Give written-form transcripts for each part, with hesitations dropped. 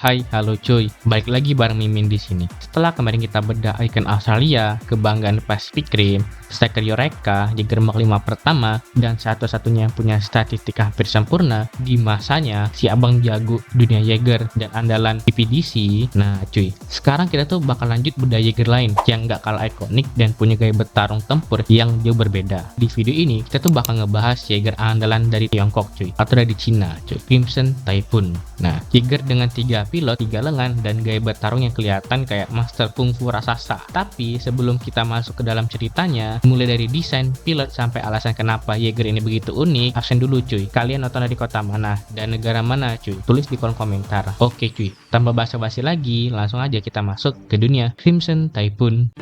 Hai, halo cuy. Balik lagi bareng Mimin di sini. Setelah kemarin kita bedah icon Australia, kebanggaan Pacific Rim, Striker Eureka, Jaeger Mark 5 pertama, dan satu-satunya yang punya statistik hampir sempurna di masanya si abang jago dunia Jaeger dan andalan PPDC. Nah cuy, sekarang kita tuh bakal lanjut bedah Jaeger lain yang gak kalah ikonik dan punya gaya bertarung tempur yang jauh berbeda. Di video ini kita tuh bakal ngebahas Jaeger andalan dari Tiongkok cuy, atau dari Cina cuy, Crimson Typhoon. Nah, Jaeger dengan 3 pilot, 3 lengan, dan gaya bertarung yang kelihatan kayak master kungfu raksasa. Tapi sebelum kita masuk ke dalam ceritanya, mulai dari desain, pilot, sampai alasan kenapa Jaeger ini begitu unik, absen dulu cuy. Kalian nonton dari kota mana dan negara mana cuy? Tulis di kolom komentar. Oke cuy, tanpa basa-basi lagi, langsung aja kita masuk ke dunia Crimson Typhoon.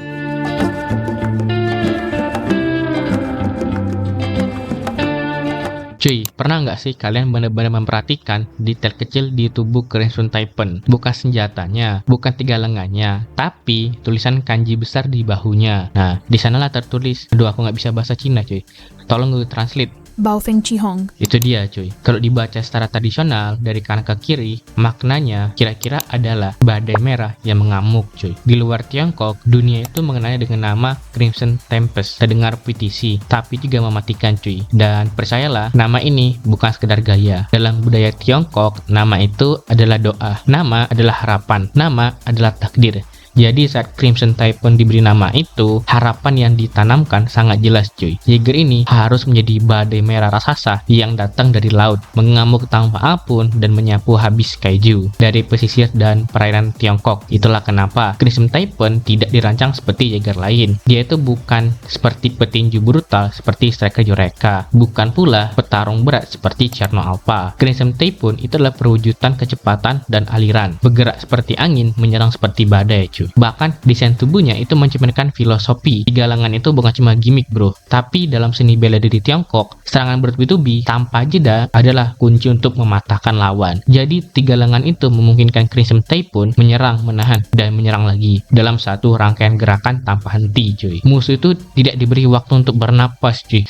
Cuy, pernah nggak sih kalian benar-benar memperhatikan detail kecil di tubuh Crimson Typhoon? Bukan senjatanya, bukan 3 lengannya, tapi tulisan kanji besar di bahunya. Nah, di sanalah tertulis, aduh aku nggak bisa bahasa Cina cuy. Tolong gue translate. Baofeng Chihong. Itu dia cuy. Kalau dibaca secara tradisional dari kanan ke kiri, maknanya kira-kira adalah badai merah yang mengamuk cuy. Di luar Tiongkok, dunia itu mengenalnya dengan nama Crimson Tempest. Terdengar PTC, tapi juga mematikan cuy. Dan percayalah, nama ini bukan sekedar gaya. Dalam budaya Tiongkok, nama itu adalah doa. Nama adalah harapan. Nama adalah takdir. Jadi saat Crimson Typhoon diberi nama itu, harapan yang ditanamkan sangat jelas cuy. Jaeger ini harus menjadi badai merah raksasa yang datang dari laut, mengamuk tanpa ampun dan menyapu habis kaiju dari pesisir dan perairan Tiongkok. Itulah kenapa Crimson Typhoon tidak dirancang seperti Jaeger lain. Dia itu bukan seperti petinju brutal seperti Striker Eureka, bukan pula petarung berat seperti Cherno Alpha. Crimson Typhoon itu adalah perwujudan kecepatan dan aliran, bergerak seperti angin, menyerang seperti badai cuy. Bahkan desain tubuhnya itu mencerminkan filosofi. 3 lengan itu bukan cuma gimmick bro, tapi dalam seni bela diri Tiongkok, serangan bertubi-tubi tanpa jeda adalah kunci untuk mematahkan lawan. Jadi 3 lengan itu memungkinkan Crimson Typhoon menyerang, menahan, dan menyerang lagi dalam satu rangkaian gerakan tanpa henti cuy. Musuh itu tidak diberi waktu untuk bernapas cuy.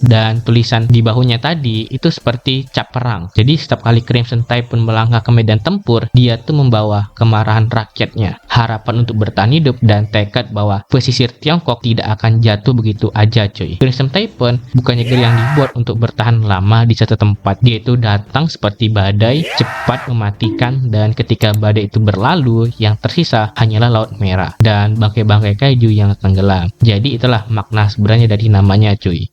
Dan tulisan di bahunya tadi itu seperti cap perang. Jadi setiap kali Crimson Typhoon melangkah ke medan tempur, dia tuh membawa kemarahan rakyatnya, harapan untuk bertahan hidup, dan tekad bahwa pesisir Tiongkok tidak akan jatuh begitu aja cuy. Crimson Typhoon bukan Jaeger yang dibuat untuk bertahan lama di satu tempat. Dia itu datang seperti badai, cepat, mematikan, dan ketika badai itu berlalu, yang tersisa hanyalah laut merah dan bangkai-bangkai kayu yang tenggelam. Jadi itulah makna sebenarnya dari namanya cuy.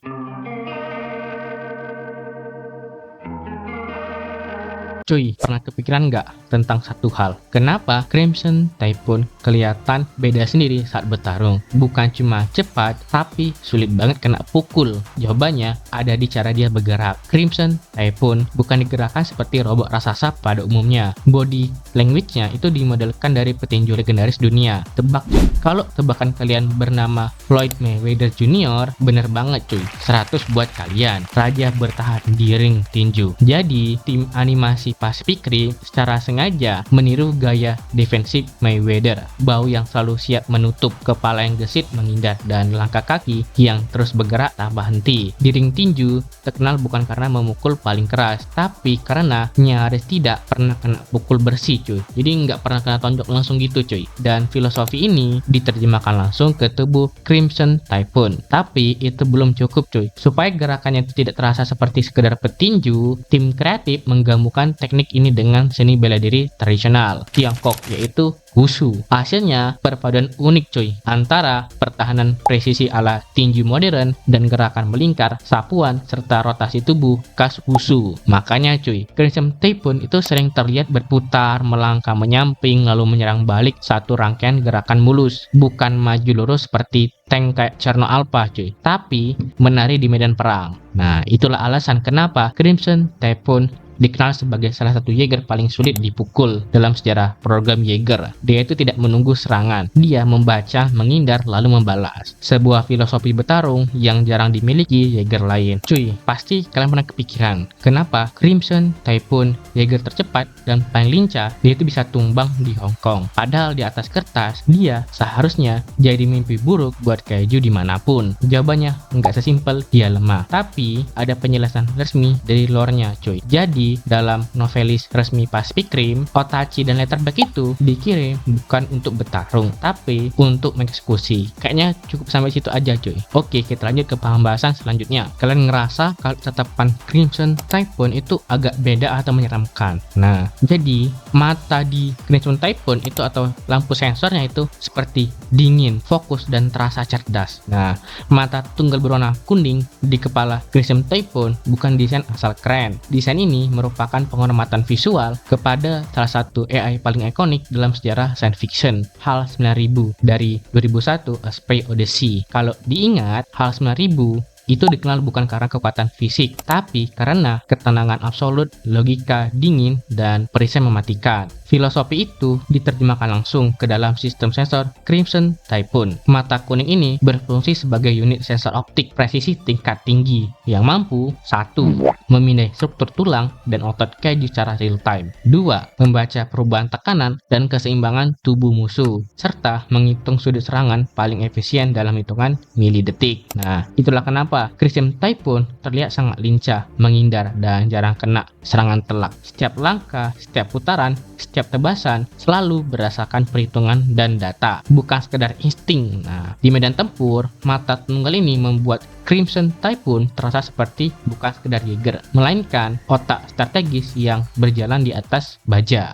Cuy, pernah kepikiran nggak tentang satu hal? Kenapa Crimson Typhoon kelihatan beda sendiri saat bertarung? Bukan cuma cepat, tapi sulit banget kena pukul. Jawabannya ada di cara dia bergerak. Crimson Typhoon bukan digerakkan seperti robot raksasa pada umumnya. Body language-nya itu dimodelkan dari petinju legendaris dunia. Tebak, kalau tebakan kalian bernama Floyd Mayweather Jr., bener banget cuy. 100 buat kalian. Raja bertahan di ring tinju. Jadi, tim animasi Pacific Rim secara sengaja meniru gaya defensif Mayweather, bau yang selalu siap menutup, kepala yang gesit menghindar, dan langkah kaki yang terus bergerak tanpa henti. Di ring tinju terkenal bukan karena memukul paling keras, tapi karena nyaris tidak pernah kena pukul bersih cuy. Jadi nggak pernah kena tonjok langsung gitu cuy. Dan filosofi ini diterjemahkan langsung ke tubuh Crimson Typhoon. Tapi itu belum cukup cuy. Supaya gerakannya itu tidak terasa seperti sekedar petinju, tim kreatif menggabungkan teknik ini dengan seni bela diri tradisional Tiongkok, yaitu Wushu. Hasilnya perpaduan unik cuy, antara pertahanan presisi ala tinju modern dan gerakan melingkar, sapuan, serta rotasi tubuh khas Wushu. Makanya cuy, Crimson Typhoon itu sering terlihat berputar, melangkah menyamping, lalu menyerang balik satu rangkaian gerakan mulus, bukan maju lurus seperti tank kayak Cherno Alpha cuy, tapi menari di medan perang. Nah, itulah alasan kenapa Crimson Typhoon dikenal sebagai salah satu Jaeger paling sulit dipukul dalam sejarah program Jaeger. Dia itu tidak menunggu serangan, dia membaca, menghindar, lalu membalas. Sebuah filosofi bertarung yang jarang dimiliki Jaeger lain. Cuy, pasti kalian pernah kepikiran, kenapa Crimson Typhoon Jaeger tercepat dan paling lincah, dia itu bisa tumbang di Hong Kong. Padahal di atas kertas, dia seharusnya jadi mimpi buruk buat kaiju dimanapun. Jawabannya nggak sesimpel dia lemah, tapi ada penjelasan resmi dari lore-nya cuy. Jadi Jadi dalam novelis resmi Pacific Rim, Otachi dan Leatherback itu dikirim bukan untuk bertarung, tapi untuk mengeksekusi. Kayaknya cukup sampai situ aja cuy. Oke, kita lanjut ke pembahasan selanjutnya. Kalian ngerasa kalau tatapan Crimson Typhoon itu agak beda atau menyeramkan? Nah, jadi mata di Crimson Typhoon itu atau lampu sensornya itu seperti dingin, fokus, dan terasa cerdas. Nah, mata tunggal berwarna kuning di kepala Crimson Typhoon bukan desain asal keren. Desain ini merupakan penghormatan visual kepada salah satu AI paling ikonik dalam sejarah science fiction, HAL 9000 dari 2001 A Space Odyssey. Kalau diingat, HAL 9000 itu dikenal bukan karena kekuatan fisik, tapi karena ketenangan absolut, logika dingin, dan perisai mematikan. Filosofi itu diterjemahkan langsung ke dalam sistem sensor Crimson Typhoon. Mata kuning ini berfungsi sebagai unit sensor optik presisi tingkat tinggi yang mampu 1. Memindai struktur tulang dan otot keju secara real time. 2. Membaca perubahan tekanan dan keseimbangan tubuh musuh, serta menghitung sudut serangan paling efisien dalam hitungan milidetik. Nah, itulah kenapa Crimson Typhoon terlihat sangat lincah, menghindar, dan jarang kena serangan telak. Setiap langkah, setiap putaran, setiap tebasan selalu berdasarkan perhitungan dan data, bukan sekedar insting. Nah, di medan tempur, mata tunggal ini membuat Crimson Typhoon terasa seperti bukan sekedar Jaeger, melainkan otak strategis yang berjalan di atas baja.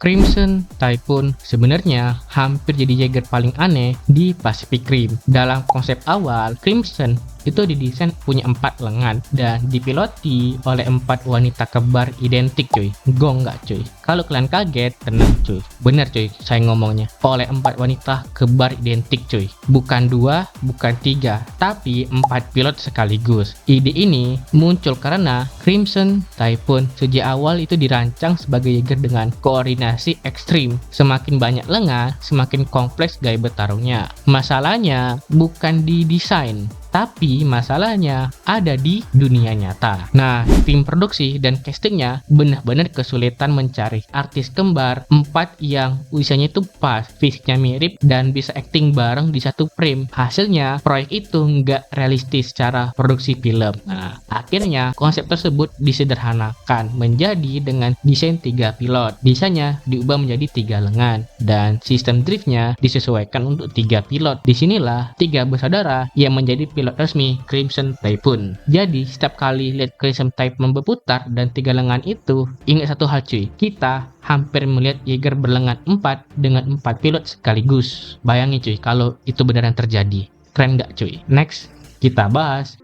Crimson Typhoon sebenarnya hampir jadi Jaeger paling aneh di Pacific Rim. Dalam konsep awal, Crimson itu didesain punya 4 lengan dan dipiloti oleh 4 wanita kembar identik cuy. Gong nggak cuy? Kalau kalian kaget, tenang cuy. Bener cuy, saya ngomongnya. Oleh 4 wanita kembar identik cuy. Bukan 2, bukan 3, tapi 4 pilot sekaligus. Ide ini muncul karena Crimson Typhoon sejak awal itu dirancang sebagai Jaeger dengan koordinasi ekstrim. Semakin banyak lengan, semakin kompleks gaya bertarungnya. Masalahnya bukan di desain, tapi masalahnya ada di dunia nyata. Nah, tim produksi dan castingnya benar-benar kesulitan mencari artis kembar 4 yang usianya itu pas, fisiknya mirip, dan bisa acting bareng di satu frame. Hasilnya, proyek itu nggak realistis secara produksi film. Nah, akhirnya konsep tersebut disederhanakan menjadi dengan desain 3 pilot. Desainnya diubah menjadi 3 lengan, dan sistem driftnya disesuaikan untuk 3 pilot. Disinilah 3 bersaudara yang menjadi pilot resmi Crimson Typhoon. Jadi setiap kali lihat Crimson Typhoon berputar dan 3 lengan itu, ingat satu hal cuy, kita hampir melihat Jaeger berlengan 4 dengan 4 pilot sekaligus. Bayangin cuy kalau itu beneran terjadi. Keren gak cuy? Next, kita bahas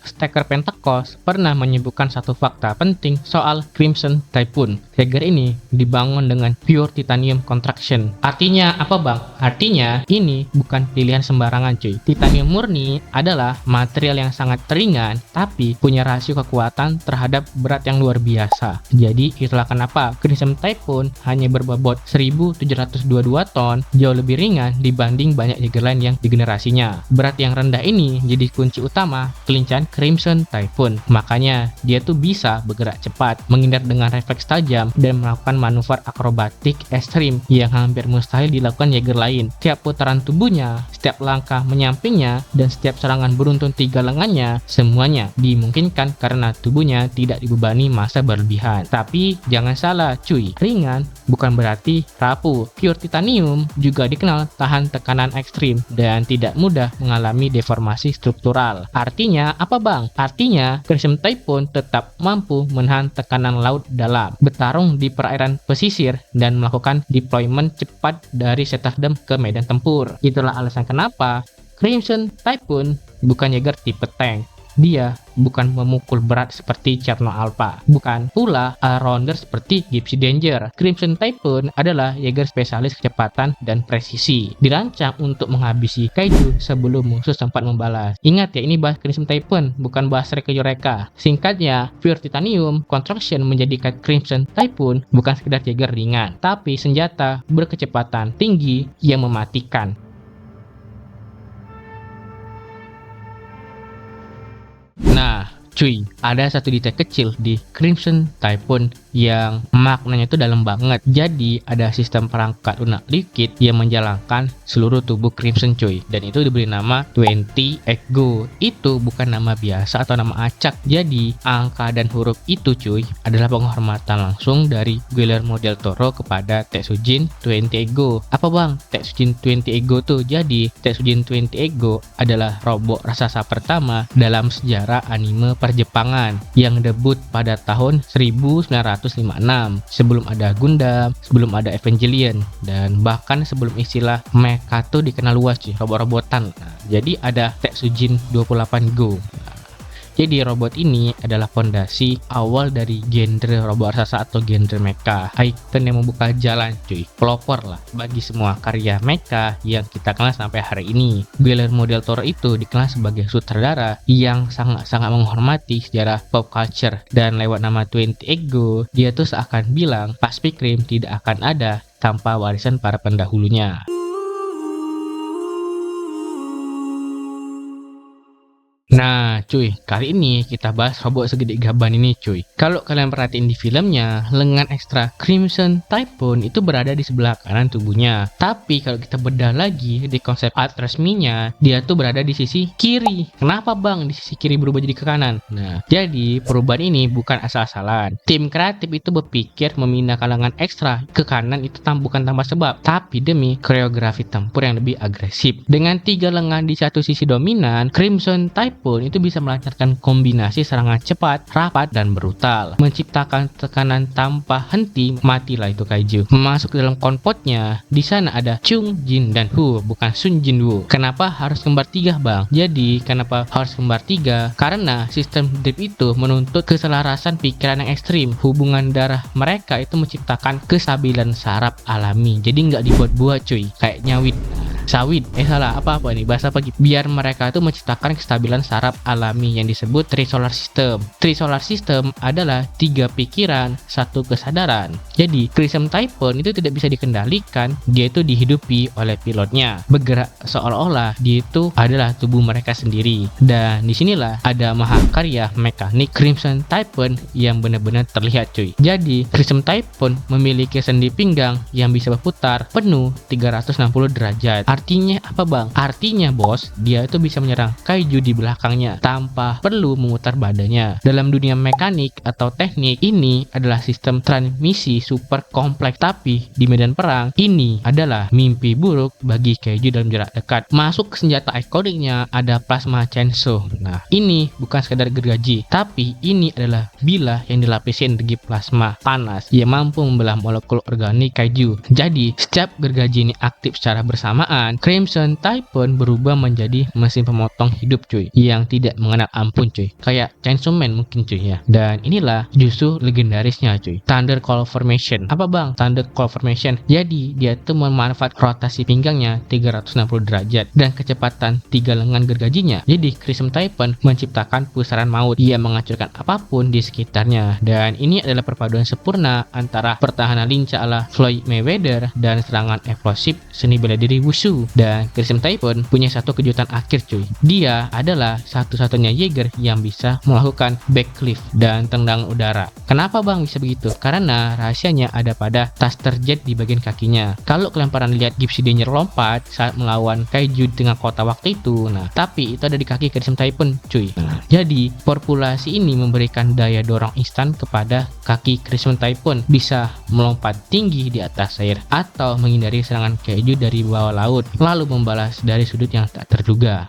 Stacker Pentecost pernah menyebutkan satu fakta penting soal Crimson Typhoon. Jaeger ini dibangun dengan pure titanium contraction. Artinya apa bang? Artinya ini bukan pilihan sembarangan cuy. Titanium murni adalah material yang sangat ringan tapi punya rasio kekuatan terhadap berat yang luar biasa. Jadi itulah kenapa Crimson Typhoon hanya berbobot 1722 ton, jauh lebih ringan dibanding banyak Jaeger lain yang di generasinya. Berat yang rendah ini jadi kunci utama kelincahan Crimson Typhoon. Makanya dia tuh bisa bergerak cepat, menghindar dengan refleks tajam, dan melakukan manuver akrobatik ekstrim yang hampir mustahil dilakukan Jaeger lain. Setiap putaran tubuhnya, setiap langkah menyampingnya, dan setiap serangan beruntun 3 lengannya, semuanya dimungkinkan karena tubuhnya tidak dibebani massa berlebihan. Tapi jangan salah cuy, ringan bukan berarti rapuh. Pure titanium juga dikenal tahan tekanan ekstrim dan tidak mudah mengalami deformasi struktural. Artinya apa bang? Artinya Crimson Typhoon tetap mampu menahan tekanan laut dalam, bertarung di perairan pesisir, dan melakukan deployment cepat dari Stardom ke medan tempur. Itulah alasan kenapa Crimson Typhoon bukan Jaeger tipe tank. Dia bukan memukul berat seperti Cherno Alpha, bukan pula all-rounder seperti Gypsy Danger. Crimson Typhoon adalah Jaeger spesialis kecepatan dan presisi, dirancang untuk menghabisi kaiju sebelum musuh sempat membalas. Ingat ya, ini bahas Crimson Typhoon, bukan bahas Reka Yoreka. Singkatnya, pure titanium contraction menjadikan Crimson Typhoon bukan sekedar Jaeger ringan, tapi senjata berkecepatan tinggi yang mematikan. Nah, Cuy, ada satu detail kecil di Crimson Typhoon yang maknanya itu dalam banget. Jadi ada sistem perangkat lunak liquid yang menjalankan seluruh tubuh Crimson cuy, dan itu diberi nama 20 Ego. Itu bukan nama biasa atau nama acak. Jadi angka dan huruf itu cuy adalah penghormatan langsung dari Guillermo del Toro kepada Tetsujin 20 Ego. Apa bang Tetsujin 20 Ego tuh? Jadi Tetsujin 20 Ego adalah robot raksasa pertama dalam sejarah anime Perjepangan yang debut pada tahun 1956, sebelum ada Gundam, sebelum ada Evangelion, dan bahkan sebelum istilah mecha tuh dikenal luas cuy, robot-robotan. Nah, jadi ada Tetsujin 28 Go. Jadi robot ini adalah fondasi awal dari genre robot raksasa atau genre mecha. Icon yang membuka jalan cuy, pelopor lah bagi semua karya mecha yang kita kenal sampai hari ini. Guillermo del Toro itu dikenal sebagai sutradara yang sangat-sangat menghormati sejarah pop culture, dan lewat nama 20 Ego dia tuh seakan bilang Pacific Rim tidak akan ada tanpa warisan para pendahulunya. Nah cuy, kali ini kita bahas robot segede gaban ini cuy. Kalau kalian perhatiin di filmnya, lengan ekstra Crimson Typhoon itu berada di sebelah kanan tubuhnya. Tapi kalau kita bedah lagi di konsep art resminya, dia tuh berada di sisi kiri. Kenapa bang di sisi kiri berubah jadi ke kanan? Nah, jadi perubahan ini bukan asal-asalan. Tim kreatif itu berpikir memindahkan lengan ekstra ke kanan itu bukan tanpa sebab, tapi demi koreografi tempur yang lebih agresif. Dengan 3 lengan di satu sisi dominan, Crimson Typhoon itu bisa melancarkan kombinasi serangan cepat, rapat, dan brutal, menciptakan tekanan tanpa henti. Matilah itu kaiju. Masuk ke dalam konpotnya, di sana ada Chung, Jin, dan Hu, bukan Sun Jin Woo. Kenapa harus kembar 3 bang? Jadi kenapa harus kembar 3? Karena sistem drip itu menuntut keselarasan pikiran yang ekstrim. Hubungan darah mereka itu menciptakan kestabilan saraf alami. Jadi nggak dibuat-buat cuy, kayak nyawit. Sawit, apa nih bahasa apa gitu. Biar mereka itu menciptakan kestabilan saraf alami yang disebut Tri-Solar System. Tri-Solar System adalah 3 pikiran, 1 kesadaran. Jadi Crimson Typhoon itu tidak bisa dikendalikan, dia itu dihidupi oleh pilotnya, bergerak seolah-olah dia itu adalah tubuh mereka sendiri. Dan disinilah ada mahakarya mekanik Crimson Typhoon yang benar-benar terlihat cuy. Jadi Crimson Typhoon memiliki sendi pinggang yang bisa berputar penuh 360 derajat. Artinya apa bang? Artinya bos, dia itu bisa menyerang kaiju di belakangnya tanpa perlu memutar badannya. Dalam dunia mekanik atau teknik, ini adalah sistem transmisi super kompleks, tapi di medan perang ini adalah mimpi buruk bagi kaiju dalam jarak dekat. Masuk ke senjata ikoniknya ada plasma chainsaw. Nah, ini bukan sekadar gergaji, tapi ini adalah bilah yang dilapisin energi plasma panas yang mampu membelah molekul organik kaiju. Jadi setiap gergaji ini aktif secara bersamaan, Crimson Typhoon berubah menjadi mesin pemotong hidup cuy, yang tidak mengenal ampun cuy, kayak Chainsaw Man mungkin cuy ya. Dan inilah justru legendarisnya cuy, Thunder Call Formation. Apa bang Thunder Call Formation? Jadi dia tuh memanfaat rotasi pinggangnya 360 derajat dan kecepatan 3 lengan gergajinya. Jadi Crimson Typhoon menciptakan pusaran maut yang menghancurkan apapun di sekitarnya. Dan ini adalah perpaduan sempurna antara pertahanan lincah ala Floyd Mayweather dan serangan eksplosif seni bela diri Wushu. Dan Crimson Typhoon punya satu kejutan akhir cuy. Dia adalah satu-satunya Jaeger yang bisa melakukan backlift dan tendangan udara. Kenapa bang bisa begitu? Karena rahasianya ada pada thruster jet di bagian kakinya. Kalau kalian pernah lihat Gypsy Danger lompat saat melawan kaiju di tengah kota waktu itu, nah tapi itu ada di kaki Crimson Typhoon cuy. Jadi formulasi ini memberikan daya dorong instan kepada kaki Crimson Typhoon, bisa melompat tinggi di atas air atau menghindari serangan kaiju dari bawah laut, lalu membalas dari sudut yang tak terduga.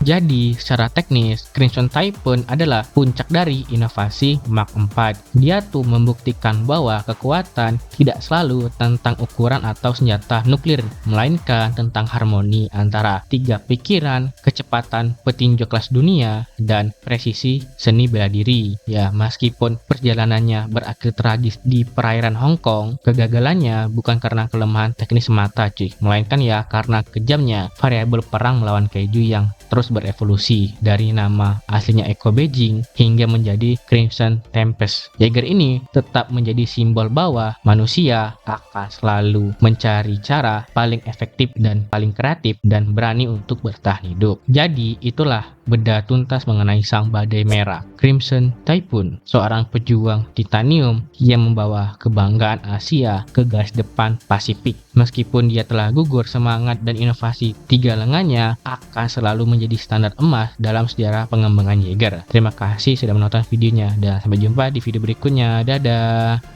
Jadi, secara teknis, Crimson Typhoon adalah puncak dari inovasi Mach 4. Dia tuh membuktikan bahwa kekuatan tidak selalu tentang ukuran atau senjata nuklir, melainkan tentang harmoni antara 3 pikiran, kecepatan petinju kelas dunia, dan presisi seni bela diri. Ya, meskipun perjalanannya berakhir tragis di perairan Hong Kong, kegagalannya bukan karena kelemahan teknis semata, cuy, melainkan ya karena kejamnya variabel perang melawan kaiju yang terus berevolusi dari nama aslinya Echo Beijing hingga menjadi Crimson Tempest. Jaeger ini tetap menjadi simbol bahwa manusia akan selalu mencari cara paling efektif dan paling kreatif dan berani untuk bertahan hidup. Jadi itulah beda tuntas mengenai sang badai merah, Crimson Typhoon, seorang pejuang titanium yang membawa kebanggaan Asia ke garis depan Pasifik. Meskipun dia telah gugur, semangat dan inovasi tiga lengannya akan selalu menjadi standar emas dalam sejarah pengembangan Jaeger. Terima kasih sudah menonton videonya dan sampai jumpa di video berikutnya. Dadah!